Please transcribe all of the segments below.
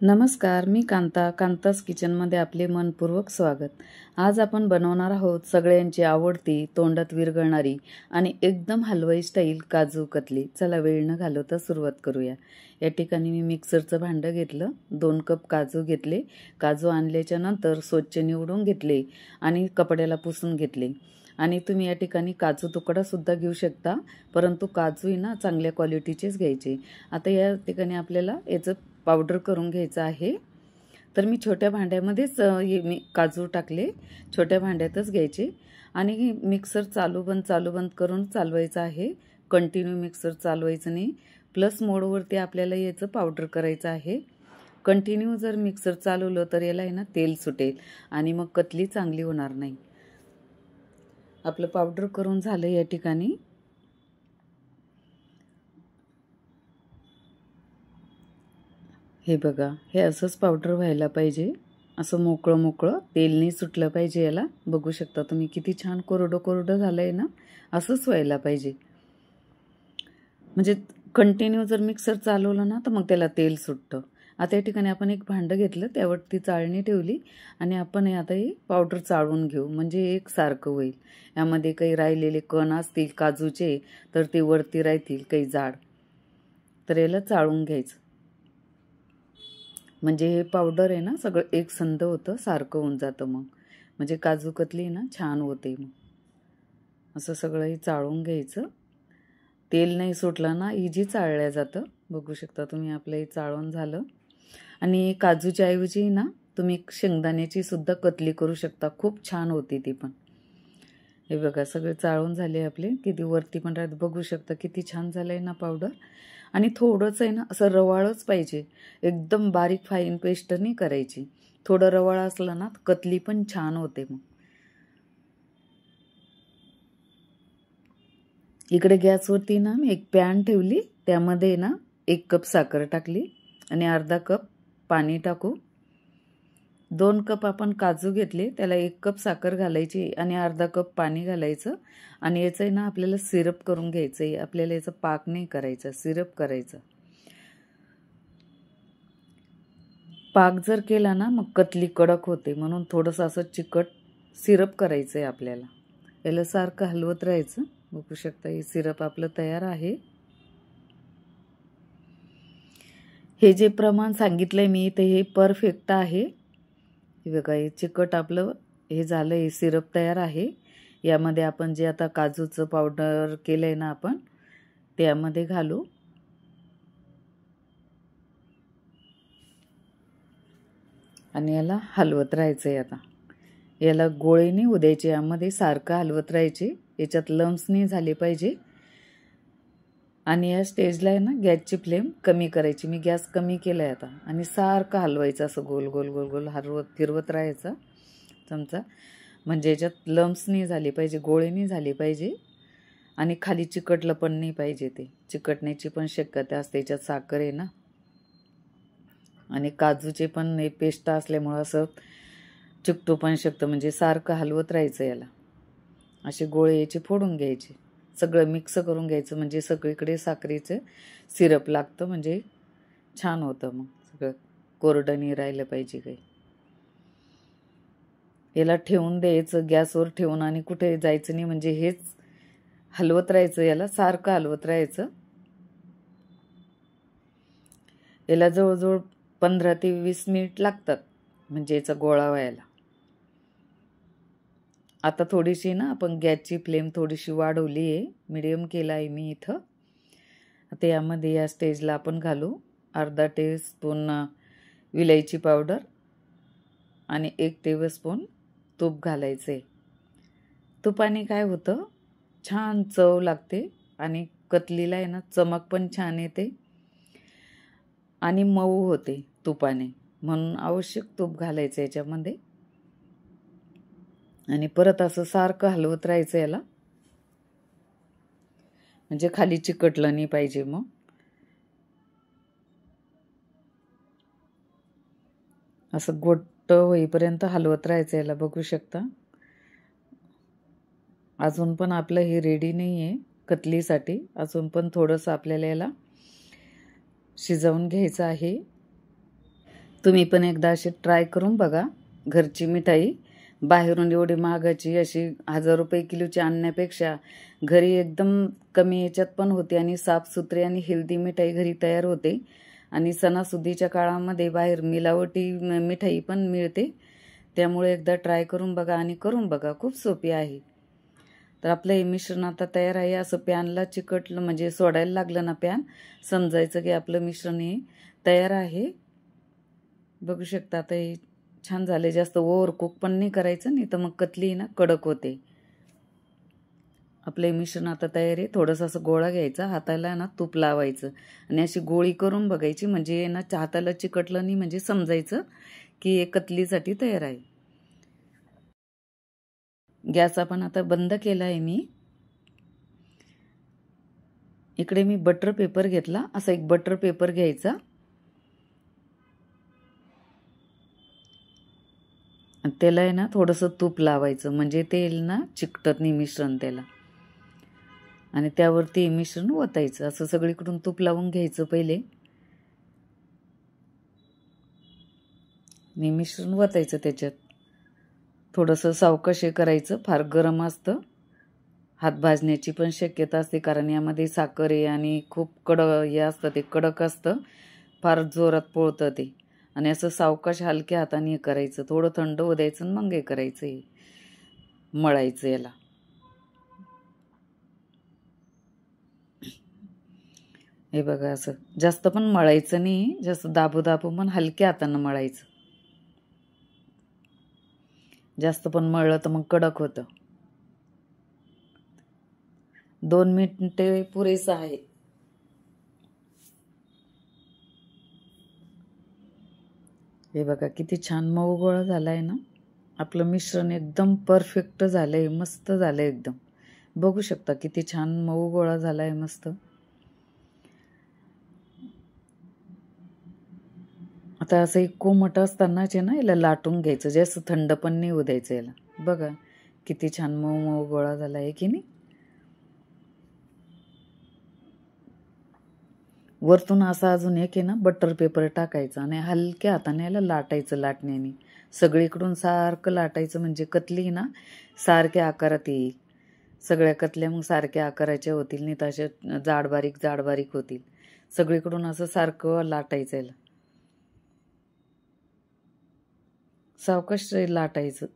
नमस्कार, मी कांतास किचनमध्ये आपले मनपूर्वक स्वागत। आज आपण बनवणार आहोत सगळ्यांची आवडती, तोंडात विरघळणारी आणि एकदम हलवाई स्टाईल काजू कतली। चला वेळ न घालवता सुरुवात करूया। या ठिकाणी मी मिक्सरचं भांडं घेतलं, 2 कप काजू घेतले। काजू आणल्याच्या नंतर स्वच्छ निवडून घेतले आणि कपड्याला पुसून घेतले। आणि तुम्ही या ठिकाणी काजू तुकडा सुद्धा घेऊ शकता, परंतु काजू ना चांगल्या क्वालिटीचेच घ्यायचे। आता या ठिकाणी आपल्याला याचं पावडर करून घ्यायचं आहे। तर मी छोट्या भांड्यामध्येच मी काजू टाकले, छोट्या भांड्यातच घ्यायचे आणि मिक्सर चालू बंद करून चालवायचं आहे। कंटिन्यू मिक्सर चालवायचं नाही, प्लस मोडवरती आपल्याला याचं पावडर करायचं आहे। कंटिन्यू जर मिक्सर चालवलं तर याला आहे ना तेल सुटेल आणि मग कतली चांगली होणार नाही। आपलं पावडर करून झालं या ठिकाणी। हे बघा, हे असंच पावडर व्हायला पाहिजे, असं मोकळं मोकळं, तेल नाही सुटलं पाहिजे याला। बघू शकता तुम्ही किती छान कोरडं झालंय ना, असंच व्हायला पाहिजे। म्हणजे कंटिन्यू जर मिक्सर चालवलं ना तर मग त्याला तेल सुटतं। आता या ठिकाणी आपण एक भांडं घेतलं, त्यावरती चाळणी ठेवली आणि आपण आता हे पावडर चाळून घेऊ, म्हणजे एकसारखं होईल। यामध्ये काही राहिलेले कण असतील काजूचे तर ते वरती राहतील, काही जाड, तर याला चाळून घ्यायचं, म्हणजे हे पावडर आहे ना सगळं एकसंध होतं, सारखं होऊन जातं। मग म्हणजे काजू कतली ना छान होते। मग असं सगळं हे चाळून घ्यायचं। तेल नाही सुटलं ना इजी चाळल्या जातं। बघू शकता तुम्ही, आपलं हे चाळून झालं। आणि काजूच्या ऐवजी ना तुम्ही शेंगदाण्याची सुद्धा कतली करू शकता, खूप छान होती ती पण। हे बघा, सगळे चाळून झाले आपले, किती वरती पण राहत। बघू शकता किती छान झालंय ना पावडर। आणि थोडंच आहे ना असं रवाळच पाहिजे, एकदम बारीक फाईन पेस्ट नाही करायची। थोडं रवाळ असलं ना कतली पण छान होते। मग इकडे गॅसवरती ना मी एक पॅन ठेवली, त्यामध्ये ना 1 कप साखर टाकली आणि अर्धा कप पाणी टाकू। 2 कप आपण काजू घेतले, त्याला 1 कप साखर घालायची आणि अर्धा कप पाणी घालायचं। आणि याचं ना आपल्याला सिरप करून घ्यायचं आहे, आपल्याला याचं पाक नाही करायचं, सिरप करायचं। पाक जर केला ना मग कतली कडक होते, म्हणून थोडंसं असं चिकट सिरप करायचं आहे आपल्याला। याला सारखं हलवत राहायचं। बघू शकता हे सिरप आपलं तयार आहे। हे जे प्रमाण सांगितलंय मी ते हे परफेक्ट आहे। हे बघा, हे चिकट आपलं हे झालं, हे सिरप तयार आहे। यामध्ये आपण जे आता काजूचं पावडर केलंय ना आपण, त्यामध्ये घालू आणि याला हलवत राहायचंय। आता याला गोळे नाही होऊ द्यायचे, यामध्ये सारखं हलवत राहायचे, याच्यात लम्स नाही झाले पाहिजे। आणि या स्टेजला आहे ना गॅसची फ्लेम कमी करायची, मी गॅस कमी केलाय आता। आणि सारखं हलवायचं, असं गोल गोल गोल गोल फिरवत राहायचं चमचा, म्हणजे याच्यात लम्स नाही झाले पाहिजे, गोळे नाही झाले पाहिजे आणि खाली चिकटलं पण नाही पाहिजे। ते चिकटण्याची पण शक्यता असते, याच्यात साखर आहे ना आणि काजूचे पण हे पेस्ट असल्यामुळं असं चिकटू पण शकतं। म्हणजे सारखं हलवत राहायचं याला, असे गोळे याचे फोडून घ्यायचे, सगळं मिक्स करून घ्यायचं, म्हणजे सगळीकडे साखरेचं सिरप लागतं, म्हणजे छान होतं। मग सगळं कोरडं नाही राहिलं पाहिजे काही। याला ठेवून द्यायचं गॅसवर ठेवून आणि कुठे जायचं नाही, म्हणजे हेच हलवत राहायचं, याला सारखं हलवत राहायचं। याला जवळजवळ 15 ते 20 मिनिट लागतात, म्हणजे याचा गोळा व्हायला। आता थोडीशी ना आपण गॅसची फ्लेम थोडीशी वाढवली आहे, मीडियम केला आहे मी इथं। आता यामध्ये या स्टेजला आपण घालू अर्धा टीस्पून विलायची पावडर आणि 1 टेबलस्पून तूप घालायचं आहे। तुपाने काय होतं, छान चव लागते आणि कतलीला आहे ना चमक पण छान येते आणि मऊ होते तुपाने, म्हणून आवश्यक तूप घालायचं याच्यामध्ये। आणि परत असं सारखं हलवत राहायचं याला, म्हणजे खाली चिकटलं नाही पाहिजे। मग असं गोट्ट होईपर्यंत हलवत राहायचं याला। बघू शकता अजून पण आपलं हे रेडी नाही आहे कतलीसाठी, अजून पण थोडंसं आपल्याला याला शिजवून घ्यायचं आहे। तुम्ही पण एकदा अशी ट्राय करून बघा. घरची मिठाई बाहेरून एवढी महागाची अशी 1000 रुपये किलोची आणण्यापेक्षा घरी एकदम कमी याच्यात पण होते आणि साफसुथरी आणि हेल्दी मिठाई घरी तयार होते. आणि सणासुदीच्या काळामध्ये बाहेर मिलावटी मिठाई पण मिळते. त्यामुळे एकदा ट्राय करून बघा आणि करून बघा, खूप सोपी आहे. तर आपलं हे मिश्रण आता तयार आहे. असं पॅनला चिकटलं म्हणजे सोडायला लागलं ना पॅन, समजायचं की आपलं मिश्रण हे तयार आहे. बघू शकता आता हे छान झाले. जास्त ओव्हर कुक पण नाही करायचं, नाही तर मग कतली ना कडक होते. आपले मिश्रण आता तयार आहे. थोडंसं असं गोळा घ्यायचा, हाताला ना तूप लावायचं आणि अशी गोळी करून बघायची, म्हणजे ना हाताला चिकटलं नाही म्हणजे समजायचं की हे कतलीसाठी तयार आहे. गॅस आपण आता बंद केला आहे मी. इकडे मी बटर पेपर घेतला. असा एक बटर पेपर घ्यायचा. त्याला आहे ना थोडंसं तूप लावायचं, म्हणजे तेल ना चिकटत नाही मिश्रण त्याला. आणि त्यावरती मिश्रण ओतायचं. असं सगळीकडून तूप लावून घ्यायचं पहिले. मी मिश्रण ओतायचं त्याच्यात. थोडंसं सावकाश करायचं, फार गरम असतं. हात भाजण्याची पण शक्यता असते, कारण यामध्ये साखर आहे आणि खूप हे असतं, ते कडक असतं, फार जोरात पोळतं ते. आणि असं सावकाश हलक्या हाताने हे करायचं. थोडं थंड होऊ द्यायचं मग हे करायचं, हे मळायचं याला. हे बघा, असं जास्त पण मळायचं नाही, जास्त दाबू दाबू पण हलक्या हाताने मळायचं. जास्त पण मळलं तर मग कडक होतं. 2 मिनिटे पुरेसं आहे. हे बघा किती छान मऊ गोळा झालाय ना. आपलं मिश्रण एकदम परफेक्ट झालंय, मस्त झालंय एकदम. बघू शकता किती छान मऊ गोळा झालाय, मस्त. आता असं एक कोमट असतानाच आहे ना याला लाटून घ्यायचं, जास्त थंड पण नाही होऊ द्यायचं याला. बघा किती छान मऊ मऊ गोळा झाला आहे की नाही. वरतून असं अजून एक आहे ना बटर पेपर टाकायचं आणि हलक्या हाताने याला लाटायचं, लाटण्याने सगळीकडून सारखं लाटायचं, म्हणजे कतली ना सारख्या आकारात येईल. सगळ्या कतल्या मग सारख्या आकाराच्या होतील, नाही तर अशा जाड बारीक होतील. सगळीकडून असं सारखं लाटायचं याला, सावकाश लाटायचं.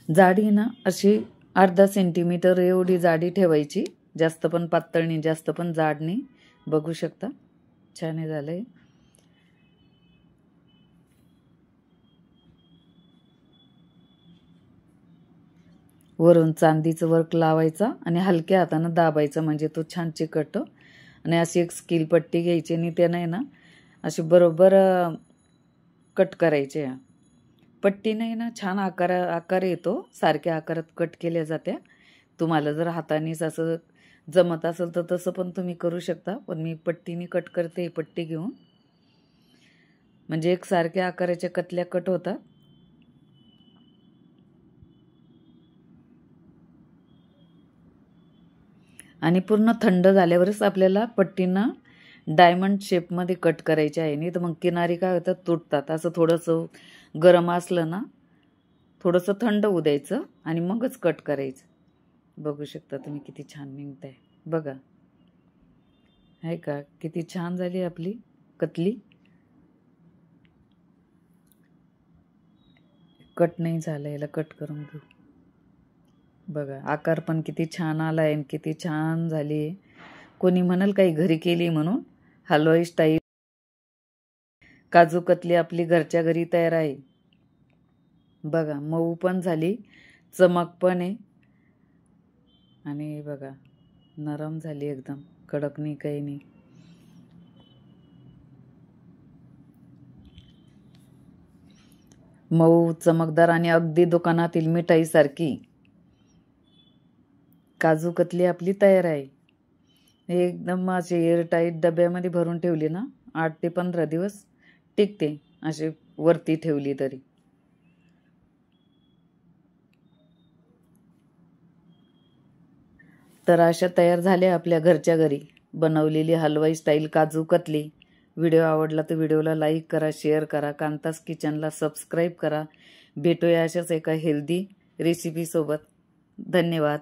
जाडी ना अशी अर्धा सेंटीमीटर एवढी जाडी ठेवायची. जास्त पण पातळ नाही, जास्त पण जाड नाही. बघू शकता छान झालंय. वरून चांदीचं वर्क लावायचा आणि हलक्या हाताने दाबायचं, म्हणजे तो छान चिकटतो. आणि अशी एक स्कील पट्टी घ्यायची आणि त्याने ना अशी बरोबर कट करायचे. पट्टीने ना छान आकार येतो, सारख्या आकारात कट केल्या जात्या. तुम्हाला जर हातानेच असं जमत असेल तर तसं पण तुम्ही करू शकता, पण मी पट्टीने कट करते, पट्टी घेऊन. म्हणजे एक सारख्या आकाराच्या कतल्या कट होतात. आणि पूर्ण थंड झाल्यावरच आपल्याला पट्टीनं डायमंड शेपमध्ये कट करायचे आहे, नाही तर मग किनारी काय होतात, तुटतात. असं थोडंसं गरम असलं ना, थोडंसं थंड होऊ द्यायचं आणि मगच कट करायचं. बघू शकता तुम्ही किती छान निघत आहे. बघा आहे का, किती छान झाली आपली कतली. कट नाही झालं, याला कट करून घेऊ. बघा आकार पण किती छान आलाय आणि किती छान झाली. कोणी म्हणाल काही घरी केली म्हणून. हलवाई स्टाईल काजू कतली आपली घरच्या घरी तयार आहे. बघा मऊ पण झाली, चमक पण आहे, आणि बघा नरम झाली, एकदम कडक नाही, काही नाही. मऊ चमकदार आणि अगदी दुकानातील मिठाई सारखी काजू कतली आपली तयार आहे. एकदम असे एअरटाईट डब्यामध्ये भरून ठेवली ना, 8 ते 15 दिवस टिकते, असे वरती ठेवली तरी. तर अशा तयार झाल्या आपल्या घरच्या घरी बनवलेली हलवाई स्टाईल काजू कतली। व्हिडिओ आवडला तर व्हिडिओला लाईक करा, शेअर करा, कांतास किचनला सबस्क्राईब करा। भेटूया अशाच एका हेल्दी रेसिपी सोबत। धन्यवाद।